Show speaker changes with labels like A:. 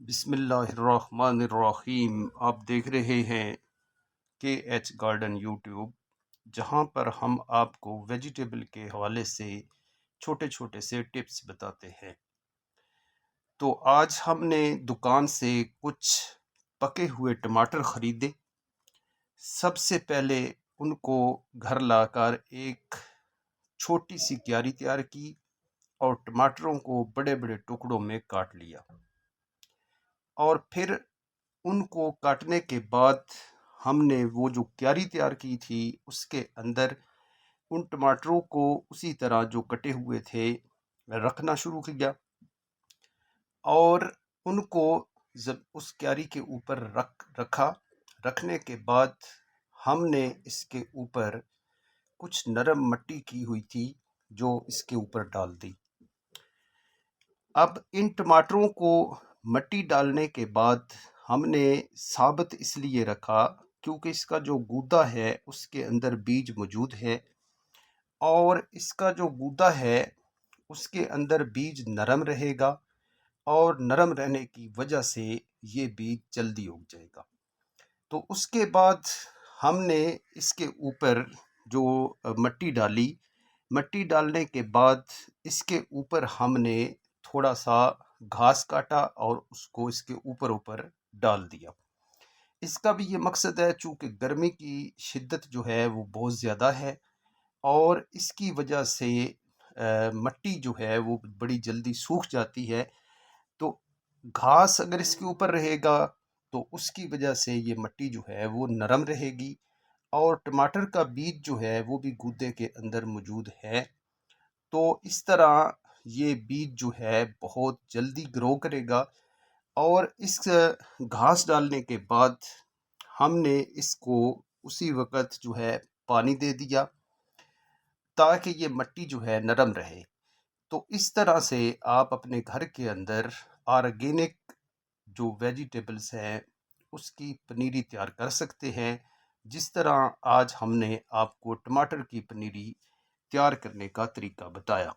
A: بسم اللہ الرحمن الرحیم۔ آپ دیکھ رہے ہیں KH گارڈن یوٹیوب، جہاں پر ہم آپ کو ویجیٹیبل کے حوالے سے چھوٹے چھوٹے سے ٹپس بتاتے ہیں۔ تو آج ہم نے دکان سے کچھ پکے ہوئے ٹماٹر خریدے۔ سب سے پہلے ان کو گھر لا کر ایک چھوٹی سی کیاری تیار کی اور ٹماٹروں کو بڑے بڑے ٹکڑوں میں کاٹ لیا، اور پھر ان کو کاٹنے کے بعد ہم نے وہ جو کیاری تیار کی تھی اس کے اندر ان ٹماٹروں کو اسی طرح جو کٹے ہوئے تھے رکھنا شروع کیا، اور ان کو اس کیاری کے اوپر رکھنے کے بعد ہم نے اس کے اوپر کچھ نرم مٹی کی ہوئی تھی جو اس کے اوپر ڈال دی۔ اب ان ٹماٹروں کو مٹی ڈالنے کے بعد ہم نے ثابت اس لیے رکھا کیونکہ اس کا جو گودا ہے اس کے اندر بیج موجود ہے، اور اس کا جو گودا ہے اس کے اندر بیج نرم رہے گا، اور نرم رہنے کی وجہ سے یہ بیج جلدی اگ جائے گا۔ تو اس کے بعد ہم نے اس کے اوپر جو مٹی ڈالی، مٹی ڈالنے کے بعد اس کے اوپر ہم نے تھوڑا سا گھاس کاٹا اور اس کو اس کے اوپر ڈال دیا۔ اس کا بھی یہ مقصد ہے، چونکہ گرمی کی شدت جو ہے وہ بہت زیادہ ہے، اور اس کی وجہ سے مٹی جو ہے وہ بڑی جلدی سوکھ جاتی ہے، تو گھاس اگر اس کے اوپر رہے گا تو اس کی وجہ سے یہ مٹی جو ہے وہ نرم رہے گی، اور ٹماٹر کا بیج جو ہے وہ بھی گودے کے اندر موجود ہے، تو اس طرح یہ بیج جو ہے بہت جلدی گرو کرے گا۔ اور اس گھاس ڈالنے کے بعد ہم نے اس کو اسی وقت جو ہے پانی دے دیا تاکہ یہ مٹی جو ہے نرم رہے۔ تو اس طرح سے آپ اپنے گھر کے اندر آرگینک جو ویجیٹیبلز ہیں اس کی پنیری تیار کر سکتے ہیں، جس طرح آج ہم نے آپ کو ٹماٹر کی پنیری تیار کرنے کا طریقہ بتایا۔